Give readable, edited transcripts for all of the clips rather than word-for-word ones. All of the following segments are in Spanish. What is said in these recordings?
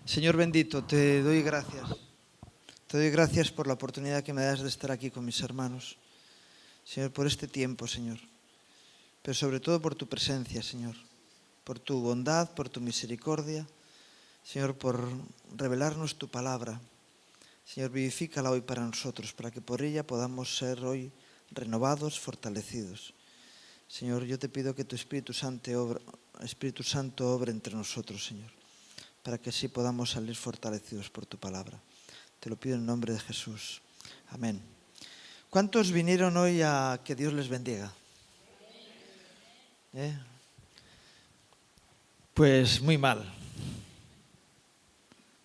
Señor bendito, te doy gracias. Te doy gracias por la oportunidad que me das de estar aquí con mis hermanos. Señor, por este tiempo, Señor. Pero sobre todo por tu presencia, Señor. Por tu bondad, por tu misericordia. Señor, por revelarnos tu palabra. Señor, vivifícala hoy para nosotros, para que por ella podamos ser hoy renovados, fortalecidos. Señor, yo te pido que tu Espíritu Santo obre entre nosotros, Señor, para que así podamos salir fortalecidos por tu palabra. Te lo pido en nombre de Jesús. Amén. ¿Cuántos vinieron hoy a que Dios les bendiga? Pues muy mal.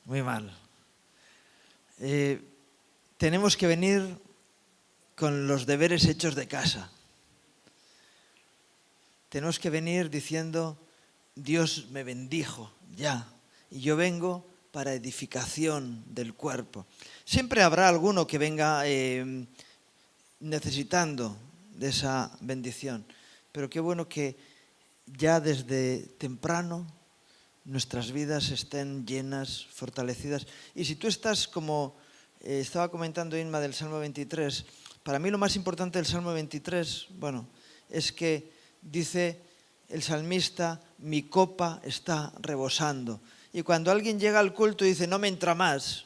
Muy mal. Tenemos que venir con los deberes hechos de casa. Tenemos que venir diciendo, Dios me bendijo ya, y yo vengo para edificación del cuerpo. Siempre habrá alguno que venga necesitando de esa bendición, pero qué bueno que ya desde temprano nuestras vidas estén llenas, fortalecidas. Y si tú estás como estaba comentando Inma del Salmo 23, para mí lo más importante del Salmo 23, bueno, es que dice el salmista, mi copa está rebosando. Y cuando alguien llega al culto y dice, no me entra más,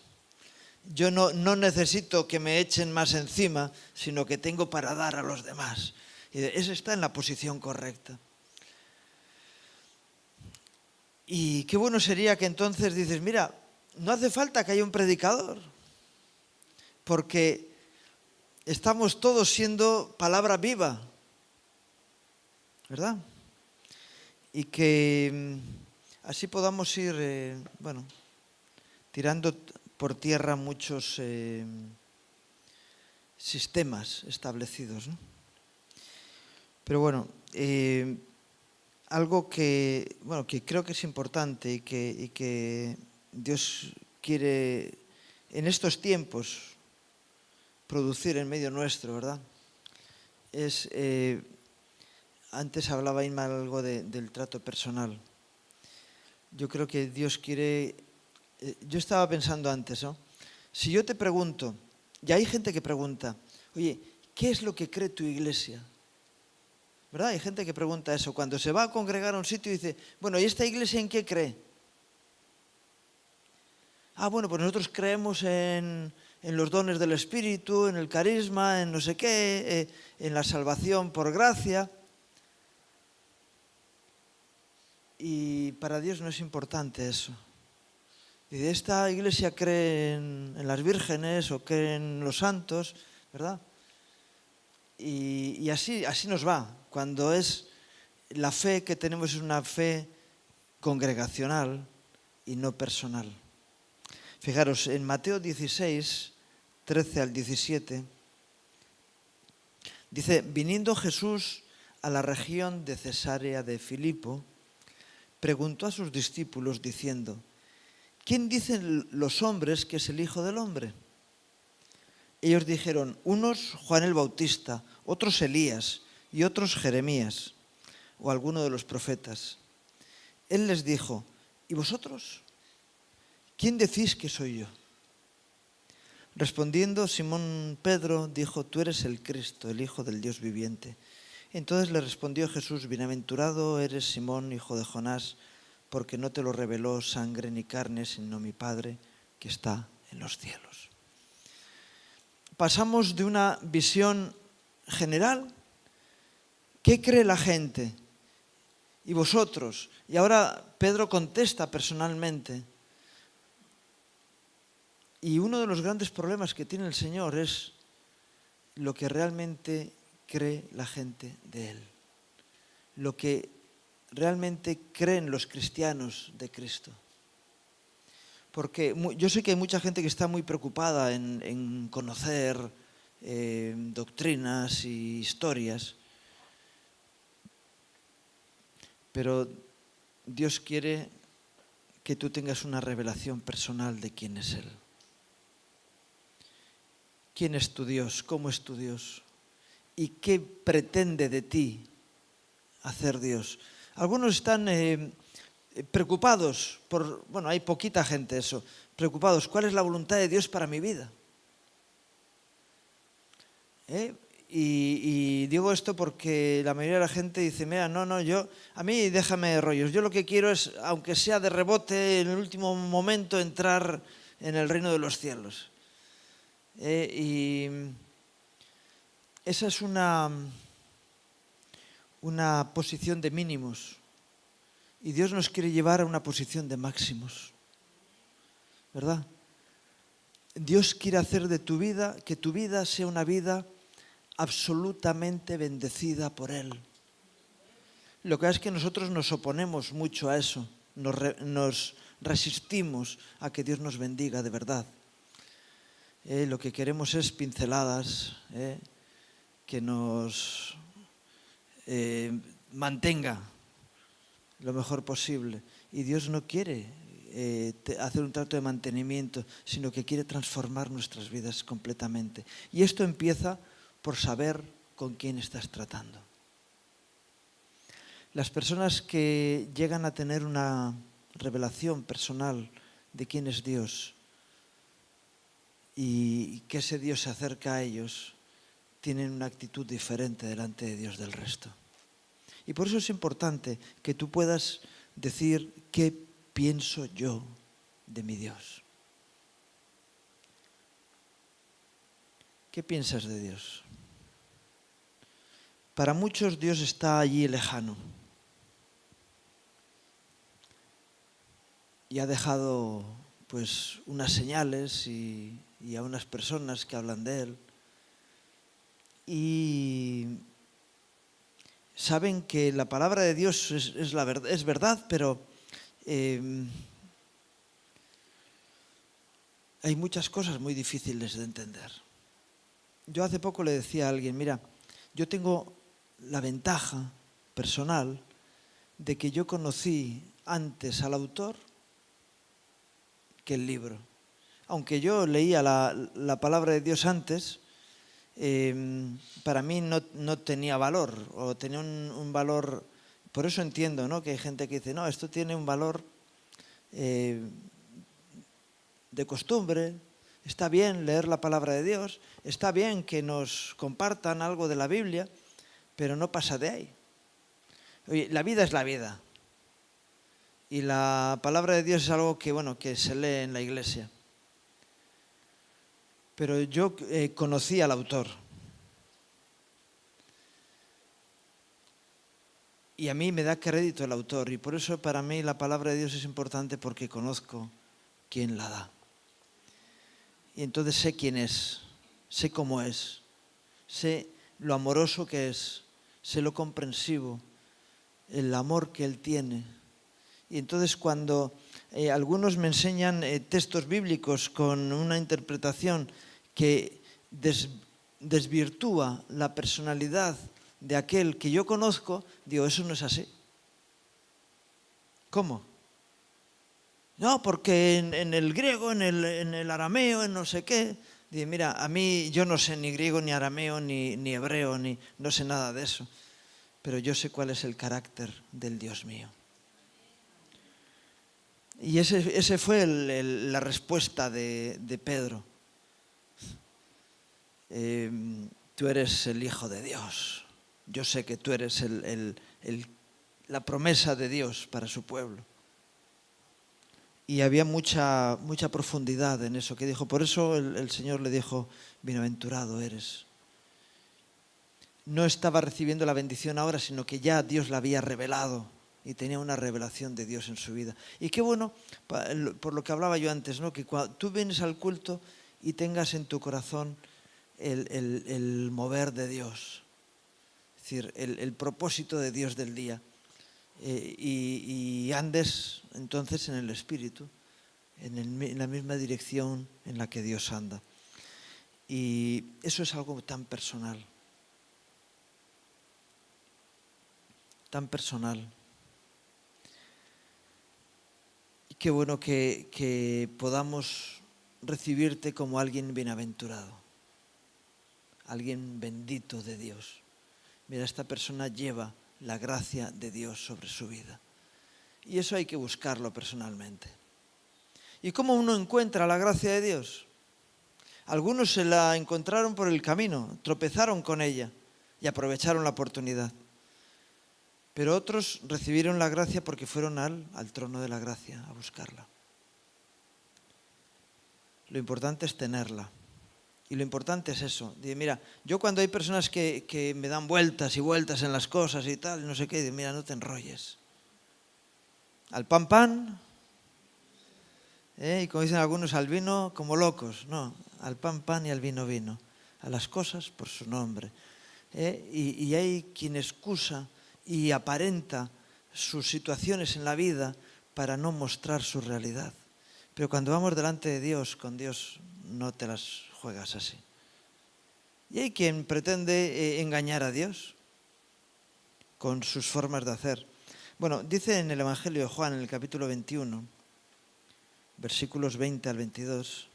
yo no necesito que me echen más encima, sino que tengo para dar a los demás. Y eso está en la posición correcta. Y qué bueno sería que entonces dices, mira, no hace falta que haya un predicador, porque estamos todos siendo palabra viva, ¿verdad? Y que así podamos ir, tirando por tierra muchos sistemas establecidos, ¿no? Pero bueno, algo que creo que es importante y que Dios quiere en estos tiempos producir en medio nuestro, ¿verdad? Es, antes hablaba Inma algo del trato personal. Yo creo que Dios quiere... yo estaba pensando antes, ¿no? Si yo te pregunto, y hay gente que pregunta, oye, ¿qué es lo que cree tu iglesia? ¿Verdad? Hay gente que pregunta eso. Cuando se va a congregar a un sitio y dice, bueno, ¿y esta iglesia en qué cree? Ah, bueno, pues nosotros creemos en los dones del Espíritu, en el carisma, en no sé qué, en la salvación por gracia. Y para Dios no es importante eso. Dice, esta iglesia cree en las vírgenes o cree en los santos, ¿verdad? Y así nos va. Cuando es la fe que tenemos es una fe congregacional y no personal. Fijaros, en Mateo 16, 13 al 17, dice, viniendo Jesús a la región de Cesarea de Filipo, preguntó a sus discípulos diciendo, ¿quién dicen los hombres que es el Hijo del Hombre? Ellos dijeron, unos Juan el Bautista, otros Elías y otros Jeremías o alguno de los profetas. Él les dijo, ¿y vosotros? ¿Quién decís que soy yo? Respondiendo Simón Pedro dijo, tú eres el Cristo, el Hijo del Dios viviente. Entonces le respondió Jesús, bienaventurado eres Simón, hijo de Jonás, porque no te lo reveló sangre ni carne, sino mi Padre que está en los cielos. Pasamos de una visión general, ¿qué cree la gente? ¿Y vosotros? Y ahora Pedro contesta personalmente. Y uno de los grandes problemas que tiene el Señor es lo que realmente cree la gente de Él. Lo que realmente creen los cristianos de Cristo. Porque yo sé que hay mucha gente que está muy preocupada en conocer doctrinas y historias, pero Dios quiere que tú tengas una revelación personal de quién es Él. ¿Quién es tu Dios? ¿Cómo es tu Dios? ¿Y qué pretende de ti hacer Dios? Algunos están preocupados bueno, hay poquita gente eso, preocupados, ¿cuál es la voluntad de Dios para mi vida? Y digo esto porque la mayoría de la gente dice, mira, no, a mí déjame de rollos, yo lo que quiero es, aunque sea de rebote, en el último momento entrar en el reino de los cielos. Y esa es una posición de mínimos. Y Dios nos quiere llevar a una posición de máximos, ¿verdad? Dios quiere hacer de tu vida, que tu vida sea una vida absolutamente bendecida por Él. Lo que es que nosotros nos oponemos mucho a eso, nos resistimos a que Dios nos bendiga de verdad. Lo que queremos es pinceladas, que nos mantenga lo mejor posible. Y Dios no quiere hacer un trato de mantenimiento, sino que quiere transformar nuestras vidas completamente. Y esto empieza por saber con quién estás tratando. Las personas que llegan a tener una revelación personal de quién es Dios y que ese Dios se acerca a ellos, tienen una actitud diferente delante de Dios del resto. Y por eso es importante que tú puedas decir qué pienso yo de mi Dios. ¿Qué piensas de Dios? Para muchos Dios está allí lejano y ha dejado pues unas señales y a unas personas que hablan de Él y saben que la palabra de Dios es verdad, pero hay muchas cosas muy difíciles de entender. Yo hace poco le decía a alguien, mira, yo tengo la ventaja personal de que yo conocí antes al autor que el libro. Aunque yo leía la palabra de Dios antes, para mí no tenía valor, o tenía un valor. Por eso entiendo, ¿no?, que hay gente que dice, no, esto tiene un valor de costumbre. Está bien leer la palabra de Dios, está bien que nos compartan algo de la Biblia, pero no pasa de ahí. Oye, la vida es la vida. Y la palabra de Dios es algo que, bueno, que se lee en la iglesia. Pero yo conocí al autor. Y a mí me da crédito el autor. Y por eso para mí la palabra de Dios es importante, porque conozco quién la da. Y entonces sé quién es, sé cómo es, sé lo amoroso que es, sé lo comprensivo, el amor que Él tiene. Y entonces cuando algunos me enseñan textos bíblicos con una interpretación que desvirtúa la personalidad de aquel que yo conozco, digo, eso no es así. ¿Cómo? No, porque en el griego, en el arameo, en no sé qué. Digo, mira, a mí yo no sé ni griego, ni arameo, ni hebreo, no sé nada de eso. Pero yo sé cuál es el carácter del Dios mío. Y ese fue la respuesta de Pedro. Tú eres el Hijo de Dios. Yo sé que tú eres la promesa de Dios para su pueblo. Y había mucha profundidad en eso que dijo. Por eso el Señor le dijo, bienaventurado eres. No estaba recibiendo la bendición ahora, sino que ya Dios la había revelado y tenía una revelación de Dios en su vida. Y qué bueno, por lo que hablaba yo antes, ¿no?, que cuando tú vienes al culto y tengas en tu corazón el mover de Dios, es decir, el propósito de Dios del día. Y andes entonces en el Espíritu, en la misma dirección en la que Dios anda. Y eso es algo tan personal. Tan personal. Y qué bueno que podamos recibirte como alguien bienaventurado, alguien bendito de Dios. Mira, esta persona lleva la gracia de Dios sobre su vida. Y eso hay que buscarlo personalmente. ¿Y cómo uno encuentra la gracia de Dios? Algunos se la encontraron por el camino, tropezaron con ella y aprovecharon la oportunidad. Pero otros recibieron la gracia porque fueron al trono de la gracia a buscarla. Lo importante es tenerla. Y lo importante es eso. Dice, mira, yo cuando hay personas que me dan vueltas y vueltas en las cosas y tal, no sé qué, digo, mira, no te enrolles. Al pan, pan. Y como dicen algunos, al vino como locos. No, al pan, pan y al vino, vino. A las cosas por su nombre. Y hay quien excusa y aparenta sus situaciones en la vida para no mostrar su realidad. Pero cuando vamos delante de Dios, con Dios no te las juegas así. Y hay quien pretende engañar a Dios con sus formas de hacer. Bueno, dice en el Evangelio de Juan, en el capítulo 21, versículos 20 al 22,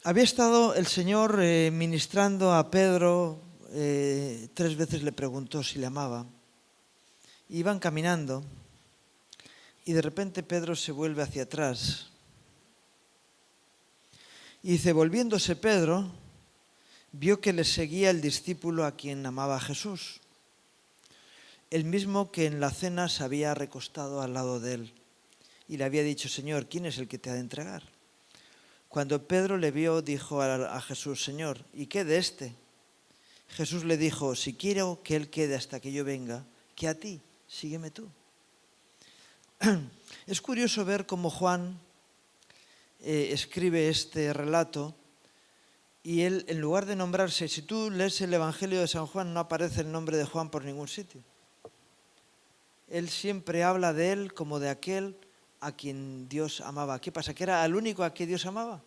había estado el Señor ministrando a Pedro, 3 veces le preguntó si le amaba. Iban caminando y de repente Pedro se vuelve hacia atrás. Y dice, volviéndose Pedro, vio que le seguía el discípulo a quien amaba a Jesús, el mismo que en la cena se había recostado al lado de él. Y le había dicho, Señor, ¿quién es el que te ha de entregar? Cuando Pedro le vio, dijo a Jesús, Señor, ¿y qué de este? Jesús le dijo, si quiero que él quede hasta que yo venga, que a ti, sígueme tú. Es curioso ver cómo Juan escribe este relato y él, en lugar de nombrarse, si tú lees el Evangelio de San Juan, no aparece el nombre de Juan por ningún sitio. Él siempre habla de él como de aquel a quien Dios amaba. ¿Qué pasa? ¿Que era el único a quien Dios amaba?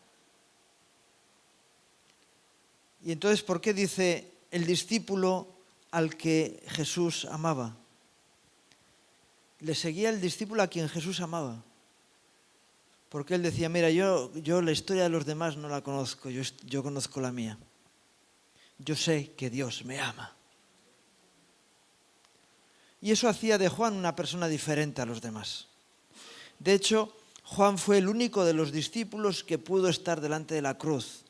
Y entonces, ¿por qué dice el discípulo al que Jesús amaba? Le seguía el discípulo a quien Jesús amaba. Porque él decía, mira, yo la historia de los demás no la conozco, yo conozco la mía. Yo sé que Dios me ama. Y eso hacía de Juan una persona diferente a los demás. De hecho, Juan fue el único de los discípulos que pudo estar delante de la cruz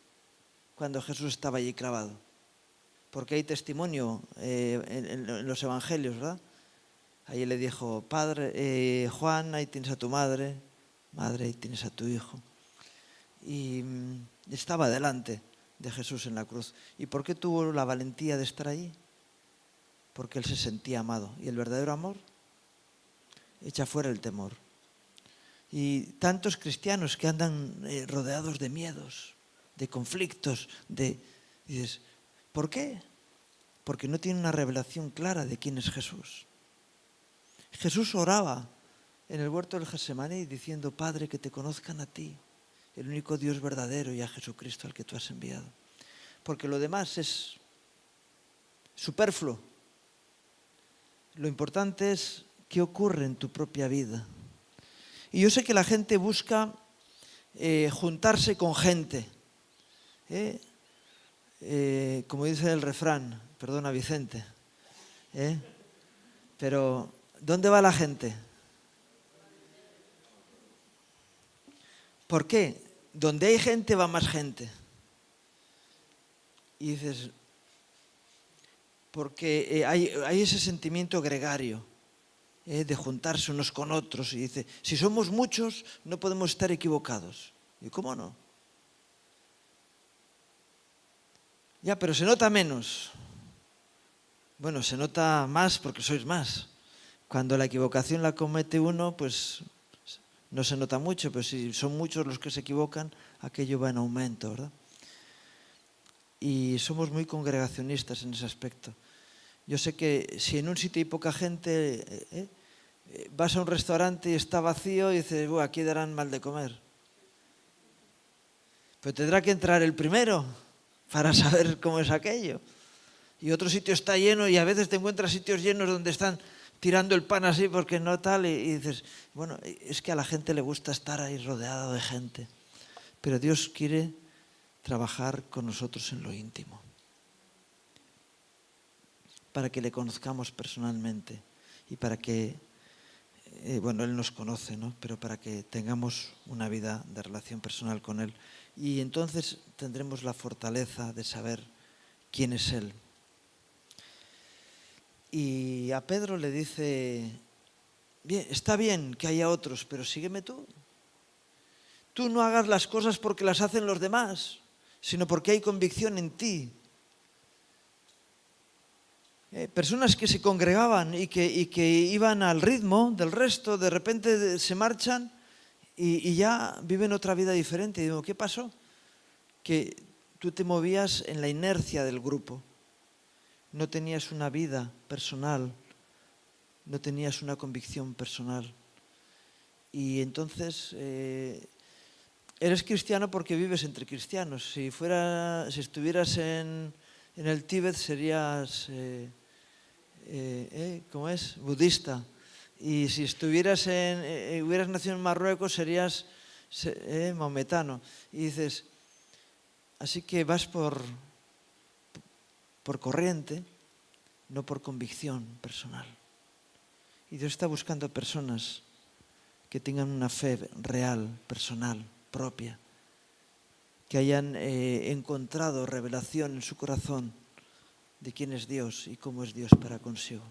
cuando Jesús estaba allí clavado. Porque hay testimonio en los evangelios, ¿verdad? Ahí le dijo, Padre, Juan, ahí tienes a tu madre, madre, ahí tienes a tu hijo. Y estaba delante de Jesús en la cruz. ¿Y por qué tuvo la valentía de estar allí? Porque él se sentía amado. Y el verdadero amor echa fuera el temor. Y tantos cristianos que andan rodeados de miedos, de conflictos, dices, ¿por qué? Porque no tienen una revelación clara de quién es Jesús. Jesús oraba en el huerto del Getsemaní diciendo, Padre, que te conozcan a ti, el único Dios verdadero, y a Jesucristo al que tú has enviado. Porque lo demás es superfluo. Lo importante es qué ocurre en tu propia vida. Y yo sé que la gente busca juntarse con gente. Como dice el refrán, perdona Vicente, pero ¿dónde va la gente? ¿Por qué? Donde hay gente va más gente. Y dices, porque hay ese sentimiento gregario de juntarse unos con otros. Y dice, si somos muchos no podemos estar equivocados. ¿Y cómo no? Ya, pero se nota menos. Bueno, se nota más porque sois más. Cuando la equivocación la comete uno, pues no se nota mucho, pero si son muchos los que se equivocan, aquello va en aumento, ¿verdad? Y somos muy congregacionistas en ese aspecto. Yo sé que si en un sitio hay poca gente, vas a un restaurante y está vacío y dices, aquí darán mal de comer. Pero tendrá que entrar el primero para saber cómo es aquello. Y otro sitio está lleno y a veces te encuentras sitios llenos donde están tirando el pan así porque no tal y dices, bueno, es que a la gente le gusta estar ahí rodeado de gente. Pero Dios quiere trabajar con nosotros en lo íntimo, para que le conozcamos personalmente y para que bueno, Él nos conoce, ¿no? Pero para que tengamos una vida de relación personal con Él. Y entonces tendremos la fortaleza de saber quién es Él. Y a Pedro le dice, bien, está bien que haya otros, pero sígueme tú. Tú no hagas las cosas porque las hacen los demás, sino porque hay convicción en ti. Personas que se congregaban y que iban al ritmo del resto, de repente se marchan y ya viven otra vida diferente. Y digo, ¿qué pasó? Que tú te movías en la inercia del grupo. No tenías una vida personal, no tenías una convicción personal. Y entonces eres cristiano porque vives entre cristianos. Si estuvieras en el Tíbet serías, ¿cómo es? Budista. Y si hubieras nacido en Marruecos serías maometano. Y dices, así que vas por corriente, no por convicción personal. Y Dios está buscando personas que tengan una fe real, personal, propia, que hayan encontrado revelación en su corazón de quién es Dios y cómo es Dios para consigo.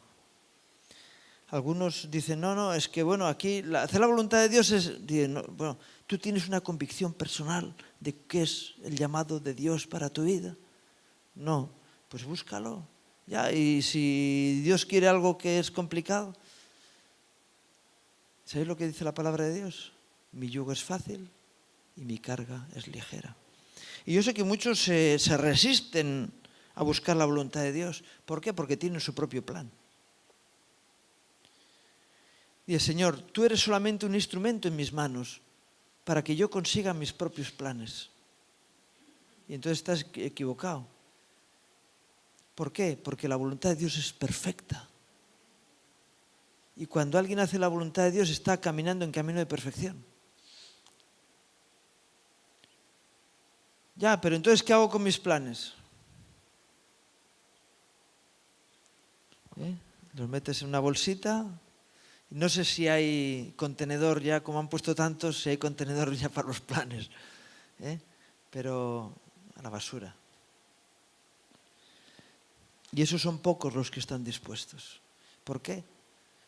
Algunos dicen, no, es que bueno, aquí hacer la voluntad de Dios es, bueno, tú tienes una convicción personal de qué es el llamado de Dios para tu vida. No, pues búscalo. Ya, y si Dios quiere algo que es complicado, ¿sabéis lo que dice la palabra de Dios? Mi yugo es fácil y mi carga es ligera. Y yo sé que muchos se resisten a buscar la voluntad de Dios. ¿Por qué? Porque tienen su propio plan. Y el Señor, tú eres solamente un instrumento en mis manos para que yo consiga mis propios planes. Y entonces estás equivocado. ¿Por qué? Porque la voluntad de Dios es perfecta. Y cuando alguien hace la voluntad de Dios está caminando en camino de perfección. Ya, pero entonces, ¿qué hago con mis planes? Los metes en una bolsita. No sé si hay contenedor ya, como han puesto tantos, si hay contenedor ya para los planes. Pero a la basura. Y esos son pocos los que están dispuestos. ¿Por qué?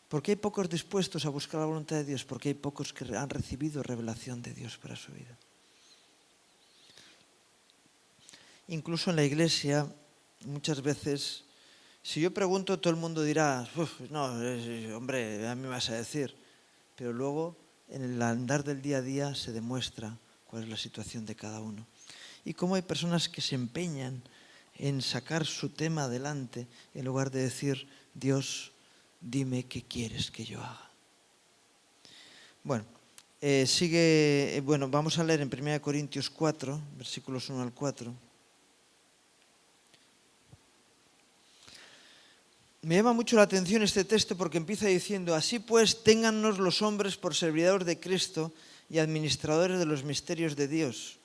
¿Por qué hay pocos dispuestos a buscar la voluntad de Dios? Porque hay pocos que han recibido revelación de Dios para su vida. Incluso en la iglesia, muchas veces, si yo pregunto, todo el mundo dirá, no, hombre, a mí me vas a decir. Pero luego, en el andar del día a día, se demuestra cuál es la situación de cada uno. Y cómo hay personas que se empeñan en sacar su tema adelante, en lugar de decir, Dios, dime qué quieres que yo haga. Bueno, vamos a leer en 1 Corintios 4, versículos 1 al 4. Me llama mucho la atención este texto porque empieza diciendo, así pues, téngannos los hombres por servidores de Cristo y administradores de los misterios de Dios.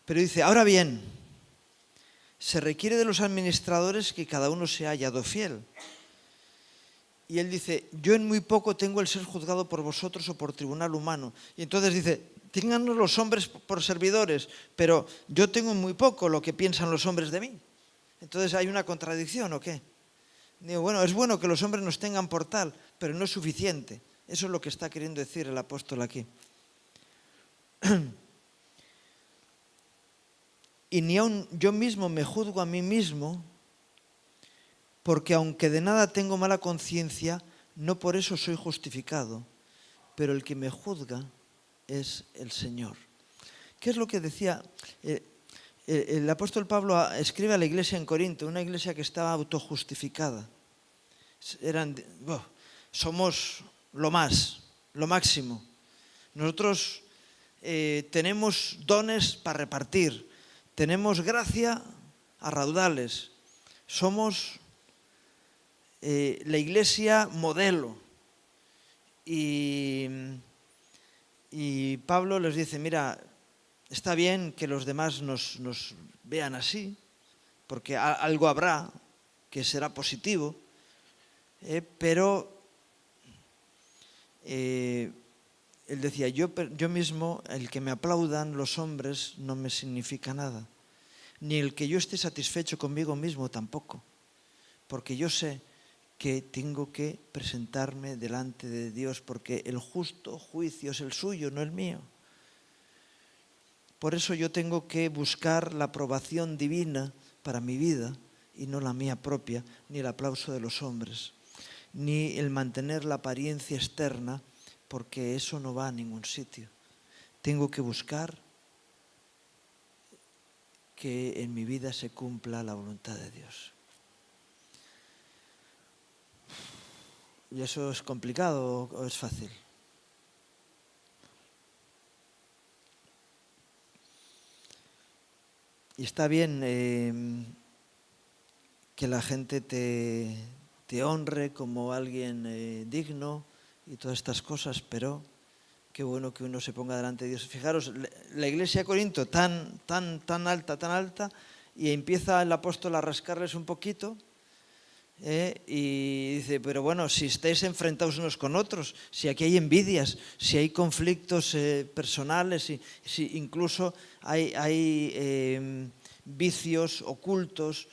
Pero dice, ahora bien, se requiere de los administradores que cada uno sea hallado fiel. Y él dice, yo en muy poco tengo el ser juzgado por vosotros o por tribunal humano. Y entonces dice, téngannos los hombres por servidores, pero yo tengo en muy poco lo que piensan los hombres de mí. Entonces, ¿hay una contradicción o qué? Digo, bueno, es bueno que los hombres nos tengan por tal, pero no es suficiente. Eso es lo que está queriendo decir el apóstol aquí. Y ni aun yo mismo me juzgo a mí mismo, porque aunque de nada tengo mala conciencia, no por eso soy justificado, pero el que me juzga es el Señor. ¿Qué es lo que decía? El apóstol Pablo escribe a la iglesia en Corinto, una iglesia que estaba autojustificada. Somos lo máximo. Nosotros tenemos dones para repartir, tenemos gracia a raudales, somos la iglesia modelo. Y Pablo les dice, mira, está bien que los demás nos vean así, porque algo habrá que será positivo, pero él decía, yo mismo, el que me aplaudan los hombres no me significa nada, ni el que yo esté satisfecho conmigo mismo tampoco, porque yo sé que tengo que presentarme delante de Dios, porque el justo juicio es el suyo, no el mío. Por eso yo tengo que buscar la aprobación divina para mi vida y no la mía propia, ni el aplauso de los hombres, ni el mantener la apariencia externa, porque eso no va a ningún sitio. Tengo que buscar que en mi vida se cumpla la voluntad de Dios. ¿Y eso es complicado o es fácil? Y está bien que la gente te honre como alguien digno y todas estas cosas, pero qué bueno que uno se ponga delante de Dios. Fijaros, la iglesia de Corinto tan alta, y empieza el apóstol a rascarles un poquito, y dice, pero bueno, si estáis enfrentados unos con otros, si aquí hay envidias, si hay conflictos personales, si incluso hay vicios ocultos,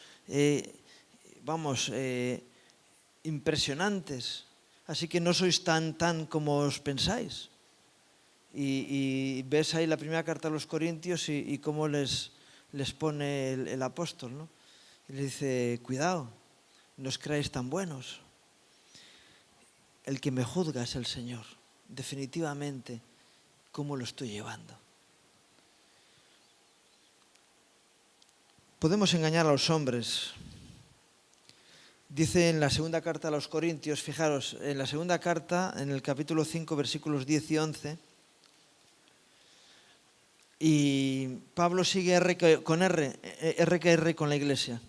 impresionantes. Así que no sois tan como os pensáis. Y ves ahí la primera carta a los Corintios y cómo les pone el apóstol, ¿no? Y les dice, cuidado, no os creáis tan buenos. El que me juzga es el Señor. Definitivamente, ¿cómo lo estoy llevando? Podemos engañar a los hombres. Dice en la segunda carta a los Corintios, fijaros, en la segunda carta, en el capítulo 5, versículos 10 y 11, y Pablo sigue R que R con la iglesia.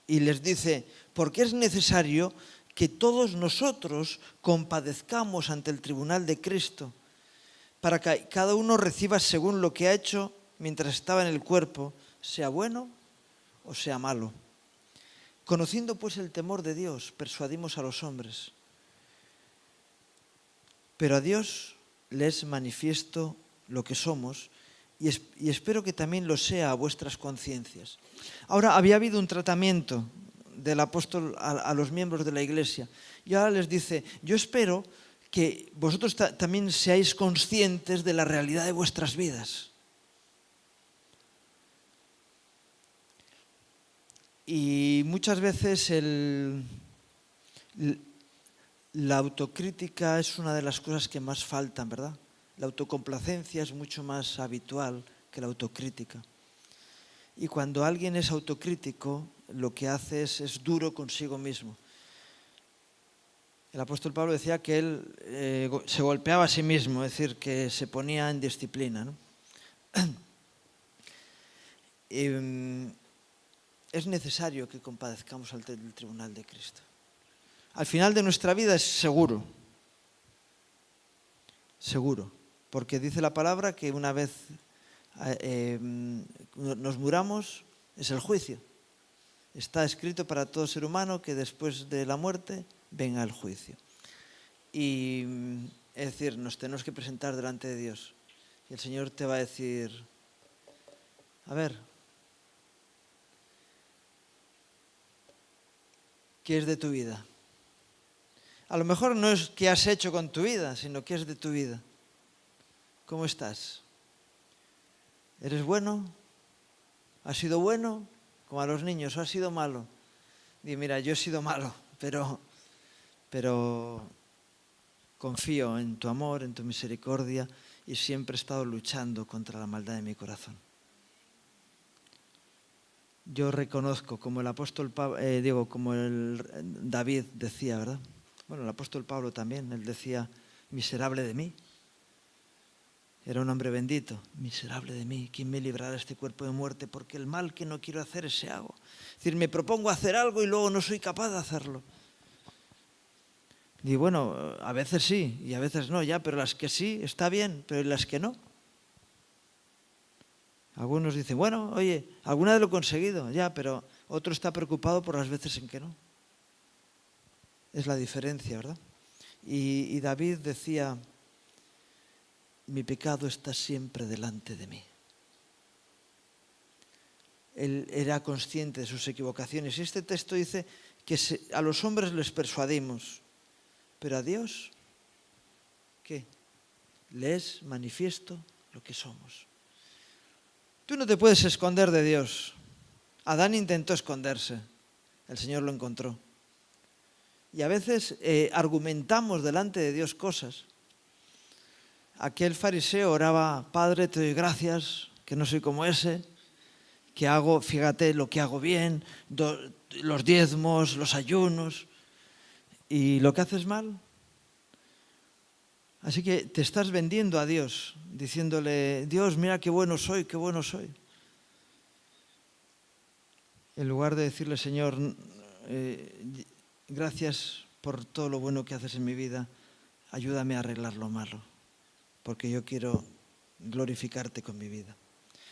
Y les dice, porque es necesario que todos nosotros compadezcamos ante el tribunal de Cristo, para que cada uno reciba según lo que ha hecho mientras estaba en el cuerpo, sea bueno o sea malo. Conociendo pues el temor de Dios, persuadimos a los hombres. Pero a Dios le es manifiesto lo que somos, y espero que también lo sea a vuestras conciencias. Ahora, había habido un tratamiento del apóstol a los miembros de la iglesia, y ahora les dice, yo espero que vosotros también seáis conscientes de la realidad de vuestras vidas. Y muchas veces la autocrítica es una de las cosas que más faltan, ¿verdad? La autocomplacencia es mucho más habitual que la autocrítica. Y cuando alguien es autocrítico, lo que hace es duro consigo mismo. El apóstol Pablo decía que él se golpeaba a sí mismo, es decir, que se ponía en disciplina, ¿no? Es necesario que compadezcamos ante el tribunal de Cristo. Al final de nuestra vida es seguro, porque dice la palabra que una vez nos muramos es el juicio. Está escrito para todo ser humano que después de la muerte venga el juicio. Y es decir, nos tenemos que presentar delante de Dios. Y el Señor te va a decir, a ver, ¿qué es de tu vida? A lo mejor no es qué has hecho con tu vida, sino qué es de tu vida. ¿Cómo estás? ¿Eres bueno? ¿Has sido bueno? Como a los niños, ¿o has sido malo? Di, mira, yo he sido malo, pero confío en tu amor, en tu misericordia, y siempre he estado luchando contra la maldad de mi corazón. Yo reconozco, como el apóstol como el David decía, ¿verdad? Bueno, el apóstol Pablo también, él decía, miserable de mí. Era un hombre bendito, miserable de mí, ¿quién me librará de este cuerpo de muerte? Porque el mal que no quiero hacer, ese hago. Es decir, me propongo hacer algo y luego no soy capaz de hacerlo. Y bueno, a veces sí y a veces no, ya, pero las que sí está bien, pero las que no. Algunos dicen, bueno, oye, alguna vez lo he conseguido, ya, pero otro está preocupado por las veces en que no. Es la diferencia, ¿verdad? Y David decía, mi pecado está siempre delante de mí. Él era consciente de sus equivocaciones. Y este texto dice que a los hombres les persuadimos, pero a Dios, ¿qué? Le es manifiesto lo que somos. Tú no te puedes esconder de Dios. Adán intentó esconderse, el Señor lo encontró. Y a veces argumentamos delante de Dios cosas. Aquel fariseo oraba, Padre, te doy gracias, que no soy como ese, que hago, fíjate lo que hago bien, los diezmos, los ayunos, y lo que haces mal. Así que te estás vendiendo a Dios, diciéndole, Dios, mira qué bueno soy, qué bueno soy. En lugar de decirle, Señor, gracias por todo lo bueno que haces en mi vida, ayúdame a arreglar lo malo, porque yo quiero glorificarte con mi vida.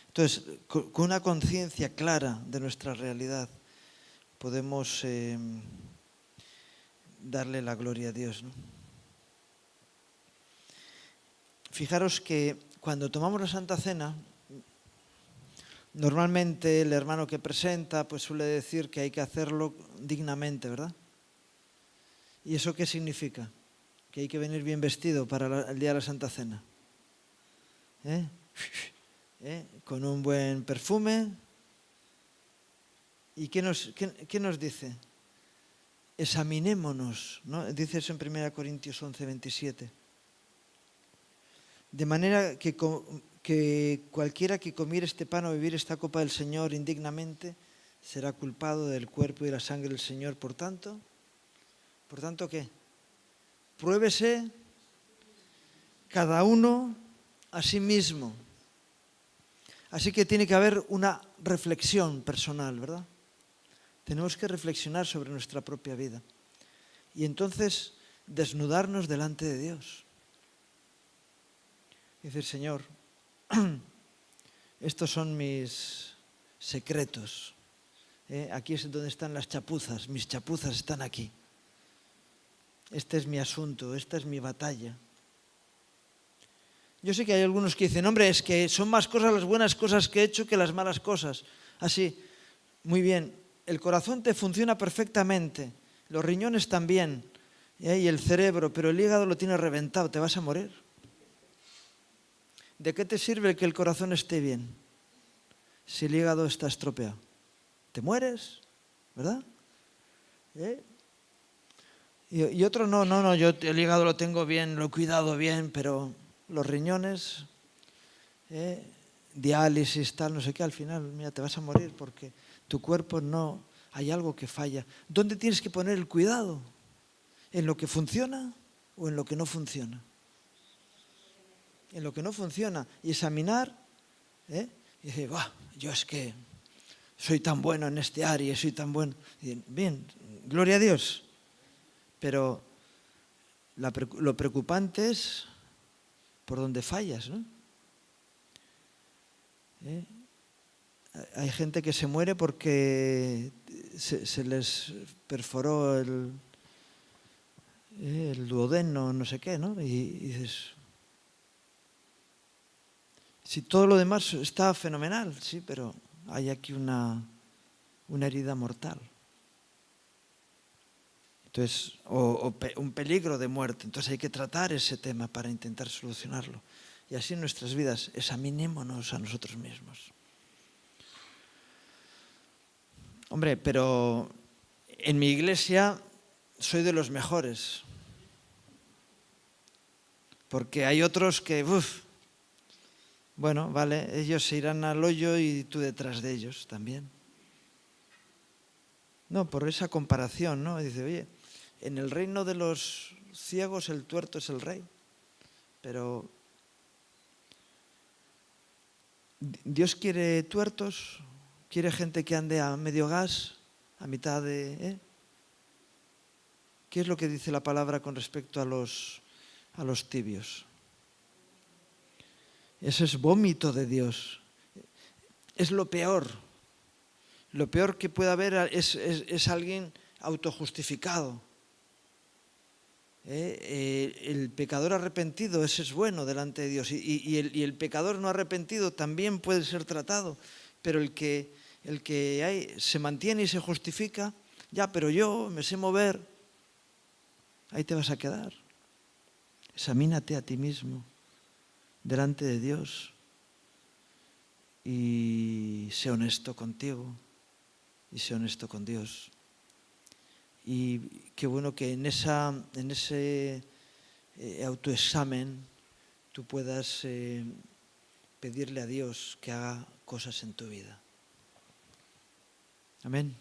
Entonces, con una conciencia clara de nuestra realidad, podemos darle la gloria a Dios, ¿no? Fijaros que cuando tomamos la Santa Cena, normalmente el hermano que presenta pues suele decir que hay que hacerlo dignamente, ¿verdad? ¿Y eso qué significa? Que hay que venir bien vestido para el día de la Santa Cena. Con un buen perfume. ¿Y qué nos dice? Examinémonos, ¿no? Dice eso en 1 Corintios 11, 27. De manera que cualquiera que comiere este pan o bebiere esta copa del Señor indignamente será culpado del cuerpo y de la sangre del Señor. Por tanto, ¿qué? Pruébese cada uno a sí mismo. Así que tiene que haber una reflexión personal, ¿verdad? Tenemos que reflexionar sobre nuestra propia vida. Y entonces desnudarnos delante de Dios. Y decir, Señor, estos son mis secretos. Aquí es donde están las chapuzas. Mis chapuzas están aquí. Este es mi asunto, esta es mi batalla. Yo sé que hay algunos que dicen, hombre, es que son más cosas las buenas cosas que he hecho que las malas cosas. Así, muy bien, el corazón te funciona perfectamente, los riñones también, y el cerebro, pero el hígado lo tienes reventado, te vas a morir. ¿De qué te sirve que el corazón esté bien si el hígado está estropeado? Te mueres, ¿verdad? Y otro no, yo el hígado lo tengo bien, lo he cuidado bien, pero los riñones, diálisis, tal, no sé qué, al final, mira, te vas a morir porque tu cuerpo no, hay algo que falla. ¿Dónde tienes que poner el cuidado? ¿En lo que funciona o en lo que no funciona? En lo que no funciona. Y examinar, y decir, yo es que soy tan bueno en este área, soy tan bueno. Y bien, gloria a Dios. Pero lo preocupante es por dónde fallas, ¿no? Hay gente que se muere porque se les perforó el duodeno, no sé qué, ¿no? Y dices, si todo lo demás está fenomenal, sí, pero hay aquí una herida mortal. Entonces, un peligro de muerte. Entonces hay que tratar ese tema para intentar solucionarlo. Y así en nuestras vidas, examinémonos a nosotros mismos. Hombre, pero en mi iglesia soy de los mejores. Porque hay otros que, bueno, vale, ellos se irán al hoyo y tú detrás de ellos también. No, por esa comparación, ¿no? Dice, oye, en el reino de los ciegos el tuerto es el rey. Pero Dios quiere tuertos, quiere gente que ande a medio gas, a mitad de... ¿Qué es lo que dice la palabra con respecto a los tibios? Eso es vómito de Dios. Es lo peor. Lo peor que puede haber es alguien autojustificado. El pecador arrepentido, ese es bueno delante de Dios. Y el pecador no arrepentido también puede ser tratado. Pero el que se mantiene y se justifica, ya, pero yo me sé mover, ahí te vas a quedar. Examínate a ti mismo delante de Dios y sé honesto contigo y sé honesto con Dios. Y qué bueno que en ese autoexamen tú puedas pedirle a Dios que haga cosas en tu vida. Amén.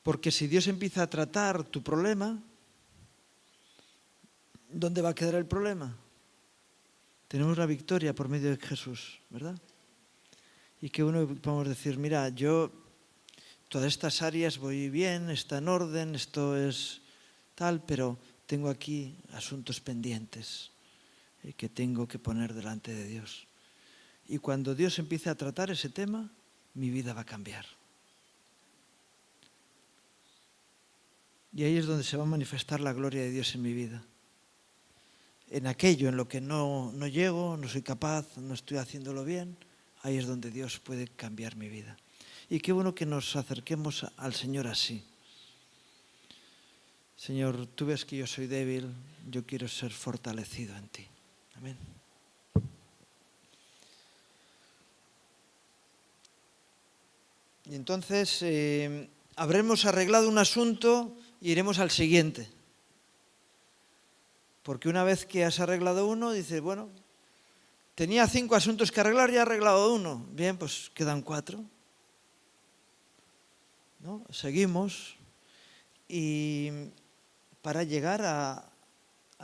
Porque si Dios empieza a tratar tu problema, ¿dónde va a quedar el problema? Tenemos la victoria por medio de Jesús, ¿verdad? Y que uno podemos decir, mira, yo todas estas áreas voy bien, está en orden, esto es tal, pero tengo aquí asuntos pendientes que tengo que poner delante de Dios. Y cuando Dios empiece a tratar ese tema, mi vida va a cambiar. Y ahí es donde se va a manifestar la gloria de Dios en mi vida. En aquello en lo que no llego, no soy capaz, no estoy haciéndolo bien, ahí es donde Dios puede cambiar mi vida. Y qué bueno que nos acerquemos al Señor así. Señor, tú ves que yo soy débil, yo quiero ser fortalecido en ti. Amén. Y entonces habremos arreglado un asunto y iremos al siguiente. Porque una vez que has arreglado uno, dices, bueno, tenía 5 asuntos que arreglar y he arreglado uno. Bien, pues quedan 4. ¿No? Seguimos y para llegar a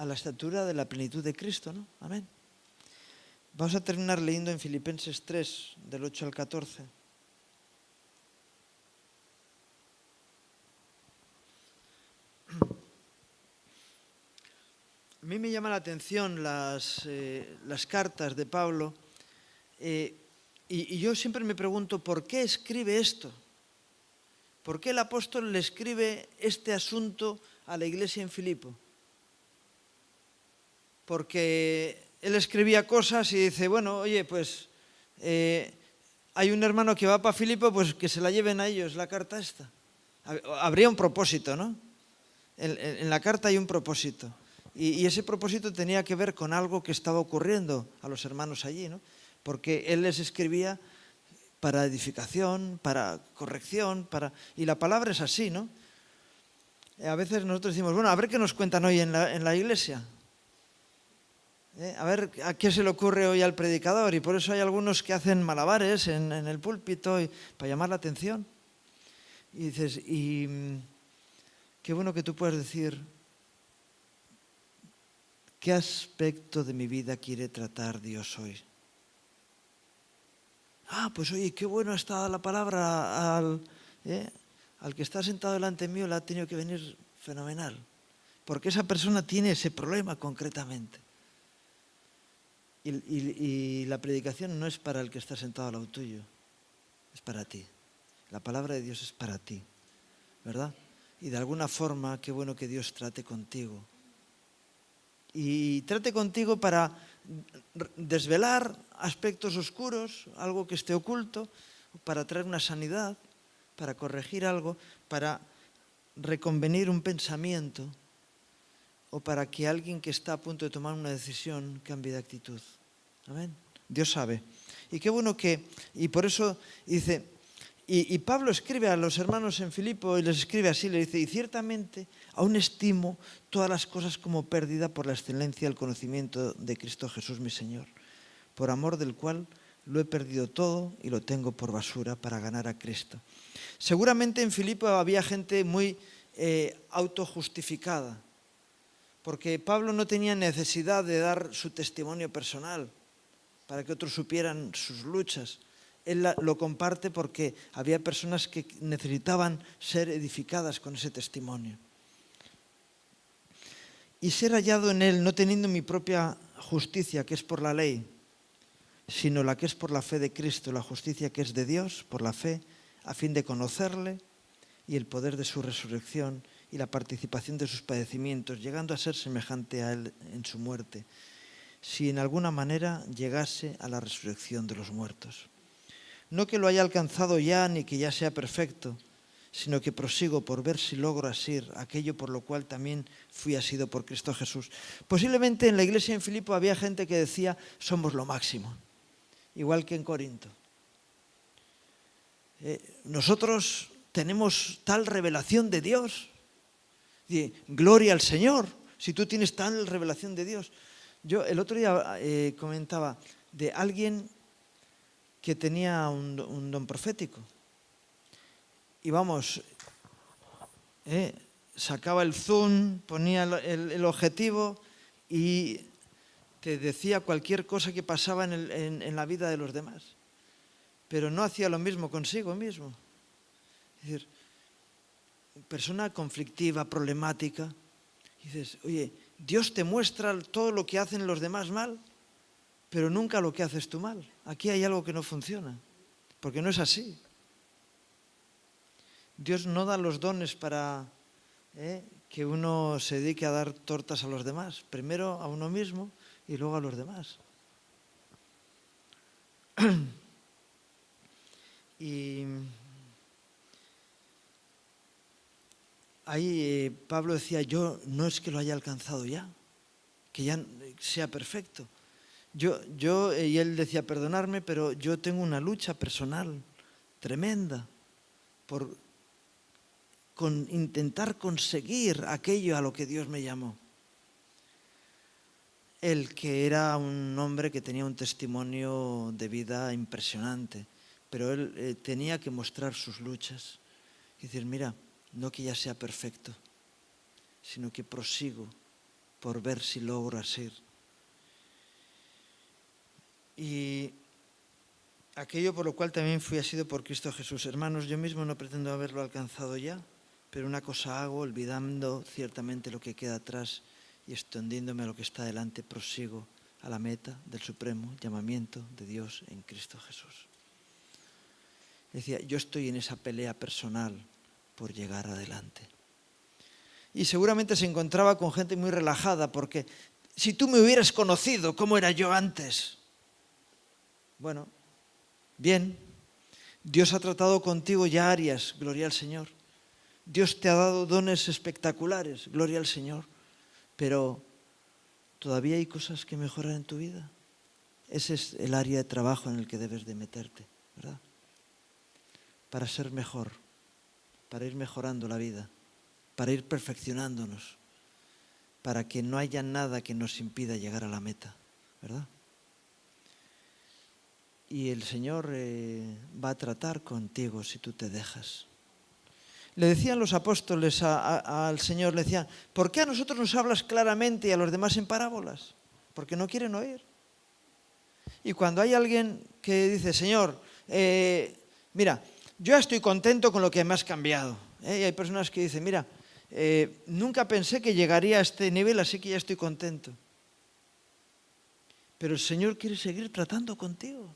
la estatura de la plenitud de Cristo, ¿no? Amén. Vamos a terminar leyendo en Filipenses 3, del 8 al 14. A mí me llama la atención las cartas de Pablo y yo siempre me pregunto, ¿por qué escribe esto? ¿Por qué el apóstol le escribe este asunto a la iglesia en Filipo? Porque él escribía cosas y dice, bueno, oye, pues hay un hermano que va para Filipo, pues que se la lleven a ellos la carta esta. Habría un propósito, ¿no? En la carta hay un propósito. Y ese propósito tenía que ver con algo que estaba ocurriendo a los hermanos allí, ¿no? Porque él les escribía para edificación, para corrección, y la palabra es así, ¿no? A veces nosotros decimos, bueno, a ver qué nos cuentan hoy en la iglesia. A ver a qué se le ocurre hoy al predicador. Y por eso hay algunos que hacen malabares en el púlpito para llamar la atención. Y dices, qué bueno que tú puedas decir, ¿qué aspecto de mi vida quiere tratar Dios hoy? Pues oye, qué bueno está la palabra al que está sentado delante mío, le ha tenido que venir fenomenal. Porque esa persona tiene ese problema concretamente. Y la predicación no es para el que está sentado al lado tuyo, es para ti. La palabra de Dios es para ti, ¿verdad? Y de alguna forma, qué bueno que Dios trate contigo. Y trate contigo para desvelar aspectos oscuros, algo que esté oculto, para traer una sanidad, para corregir algo, para reconvenir un pensamiento o para que alguien que está a punto de tomar una decisión cambie de actitud. Amén. Dios sabe. Y qué bueno y por eso dice, y Pablo escribe a los hermanos en Filipo y les escribe así, le dice, y ciertamente aún estimo todas las cosas como pérdida por la excelencia del conocimiento de Cristo Jesús mi Señor, por amor del cual lo he perdido todo y lo tengo por basura para ganar a Cristo. Seguramente en Filipo había gente muy autojustificada, porque Pablo no tenía necesidad de dar su testimonio personal para que otros supieran sus luchas. Él lo comparte porque había personas que necesitaban ser edificadas con ese testimonio. Y ser hallado en él, no teniendo mi propia justicia, que es por la ley, sino la que es por la fe de Cristo, la justicia que es de Dios, por la fe, a fin de conocerle y el poder de su resurrección y la participación de sus padecimientos, llegando a ser semejante a Él en su muerte, si en alguna manera llegase a la resurrección de los muertos. No que lo haya alcanzado ya, ni que ya sea perfecto, sino que prosigo por ver si logro asir aquello por lo cual también fui asido por Cristo Jesús. Posiblemente en la iglesia en Filipo había gente que decía, somos lo máximo, igual que en Corinto. Nosotros tenemos tal revelación de Dios. Gloria al Señor, si tú tienes tal revelación de Dios. Yo el otro día comentaba de alguien que tenía un don profético. Y vamos, sacaba el zoom, ponía el objetivo y te decía cualquier cosa que pasaba en la vida de los demás. Pero no hacía lo mismo consigo mismo. Es decir, persona conflictiva, problemática. Dices, oye, Dios te muestra todo lo que hacen los demás mal, pero nunca lo que haces tú mal. Aquí hay algo que no funciona, porque no es así. Dios no da los dones para que uno se dedique a dar tortas a los demás. Primero a uno mismo y luego a los demás. Y ahí Pablo decía, yo no es que lo haya alcanzado ya, que ya sea perfecto. Y él decía, perdonarme, pero yo tengo una lucha personal tremenda con intentar conseguir aquello a lo que Dios me llamó. Él, que era un hombre que tenía un testimonio de vida impresionante, pero él tenía que mostrar sus luchas y decir, mira, no que ya sea perfecto, sino que prosigo por ver si logro asir. Y aquello por lo cual también fui asido por Cristo Jesús. Hermanos, yo mismo no pretendo haberlo alcanzado ya, pero una cosa hago, olvidando ciertamente lo que queda atrás y extendiéndome a lo que está delante, prosigo a la meta del supremo llamamiento de Dios en Cristo Jesús. Decía, yo estoy en esa pelea personal por llegar adelante. Y seguramente se encontraba con gente muy relajada, porque si tú me hubieras conocido cómo era yo antes. Bueno, bien, Dios ha tratado contigo ya áreas, gloria al Señor. Dios te ha dado dones espectaculares, gloria al Señor. Pero todavía hay cosas que mejorar en tu vida. Ese es el área de trabajo en el que debes de meterte, ¿verdad? Para ser mejor, para ir mejorando la vida, para ir perfeccionándonos, para que no haya nada que nos impida llegar a la meta, ¿verdad? Y el Señor va a tratar contigo si tú te dejas. Le decían los apóstoles al Señor, le decían, ¿por qué a nosotros nos hablas claramente y a los demás en parábolas? Porque no quieren oír. Y cuando hay alguien que dice, Señor, mira, yo ya estoy contento con lo que me has cambiado. Y hay personas que dicen, mira, nunca pensé que llegaría a este nivel, así que ya estoy contento. Pero el Señor quiere seguir tratando contigo.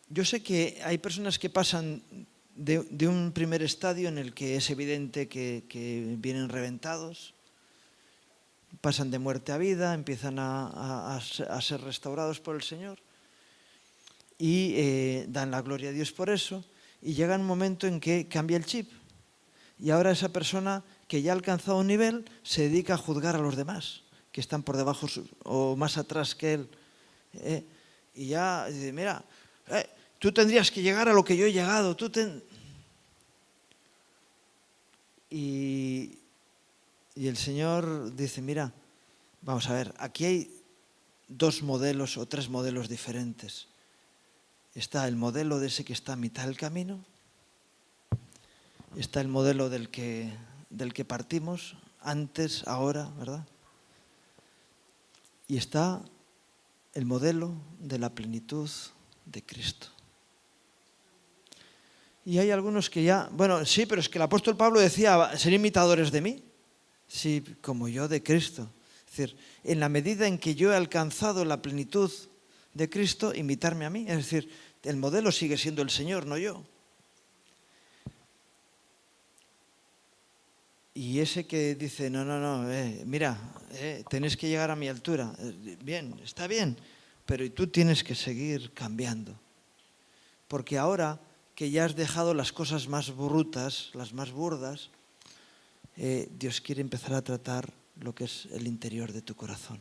Yo sé que hay personas que pasan de un primer estadio en el que es evidente que vienen reventados, pasan de muerte a vida, empiezan a ser restaurados por el Señor y dan la gloria a Dios por eso, y llega un momento en que cambia el chip y ahora esa persona que ya ha alcanzado un nivel se dedica a juzgar a los demás que están por debajo o más atrás que él, y ya dice, mira, tú tendrías que llegar a lo que yo he llegado. Y el Señor dice, mira, vamos a ver, aquí hay dos modelos o tres modelos diferentes. Está el modelo de ese que está a mitad del camino. Está el modelo del que partimos, antes, ahora, ¿verdad? Y está el modelo de la plenitud de Cristo. Y hay algunos que ya, bueno, sí, pero es que el apóstol Pablo decía, ser imitadores de mí, sí, como yo de Cristo. Es decir, en la medida en que yo he alcanzado la plenitud de Cristo, imitarme a mí. Es decir, el modelo sigue siendo el Señor, no yo. Y ese que dice, no, mira, tenéis que llegar a mi altura. Bien, está bien, pero tú tienes que seguir cambiando. Porque ahora que ya has dejado las cosas más brutas, las más burdas, Dios quiere empezar a tratar lo que es el interior de tu corazón.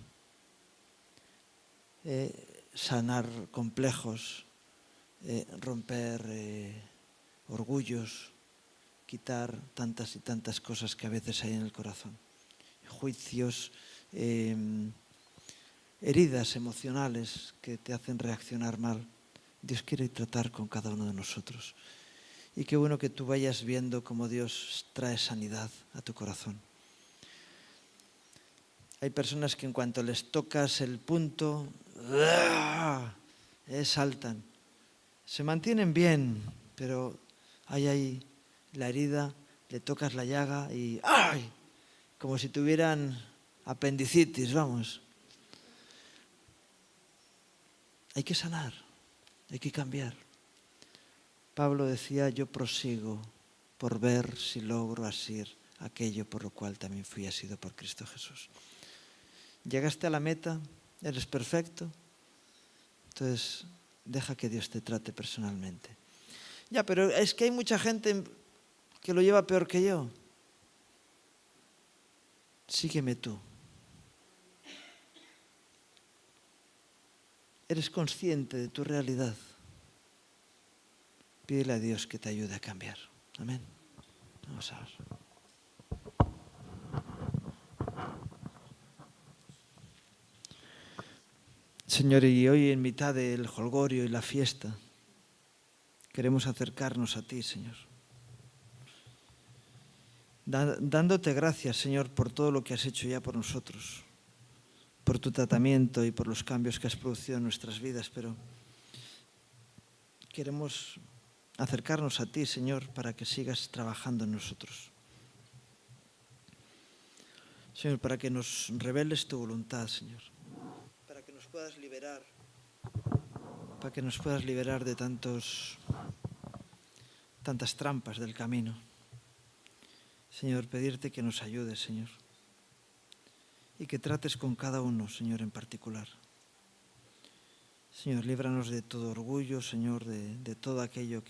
Sanar complejos, romper orgullos, quitar tantas y tantas cosas que a veces hay en el corazón. Juicios, heridas emocionales que te hacen reaccionar mal. Dios quiere tratar con cada uno de nosotros. Y qué bueno que tú vayas viendo cómo Dios trae sanidad a tu corazón. Hay personas que en cuanto les tocas el punto, saltan. Se mantienen bien, pero hay ahí la herida, le tocas la llaga y ¡ay! Como si tuvieran apendicitis, vamos. Hay que sanar, hay que cambiar. Pablo decía, yo prosigo por ver si logro asir aquello por lo cual también fui asido por Cristo Jesús. Llegaste a la meta, eres perfecto, entonces deja que Dios te trate personalmente. Ya, pero es que hay mucha gente que lo lleva peor que yo. Sígueme tú. Eres consciente de tu realidad. Pídele a Dios que te ayude a cambiar. Amén. Vamos a ver. Señor, y hoy en mitad del jolgorio y la fiesta, queremos acercarnos a ti, Señor. Dándote gracias, Señor, por todo lo que has hecho ya por nosotros, por tu tratamiento y por los cambios que has producido en nuestras vidas, pero queremos acercarnos a ti, Señor, para que sigas trabajando en nosotros. Señor, para que nos reveles tu voluntad, Señor. Para que nos puedas liberar. Para que nos puedas liberar de tantas trampas del camino. Señor, pedirte que nos ayudes, Señor. Y que trates con cada uno, Señor, en particular. Señor, líbranos de todo orgullo, Señor, de todo aquello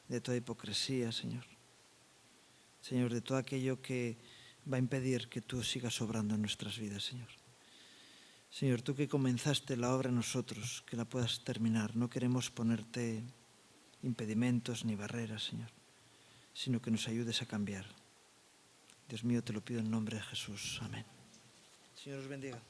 de toda hipocresía, Señor. Señor, de todo aquello que va a impedir que tú sigas obrando en nuestras vidas, Señor. Señor, tú que comenzaste la obra en nosotros, que la puedas terminar. No queremos ponerte impedimentos ni barreras, Señor, sino que nos ayudes a cambiar. Dios mío, te lo pido en nombre de Jesús. Amén. Señor os bendiga.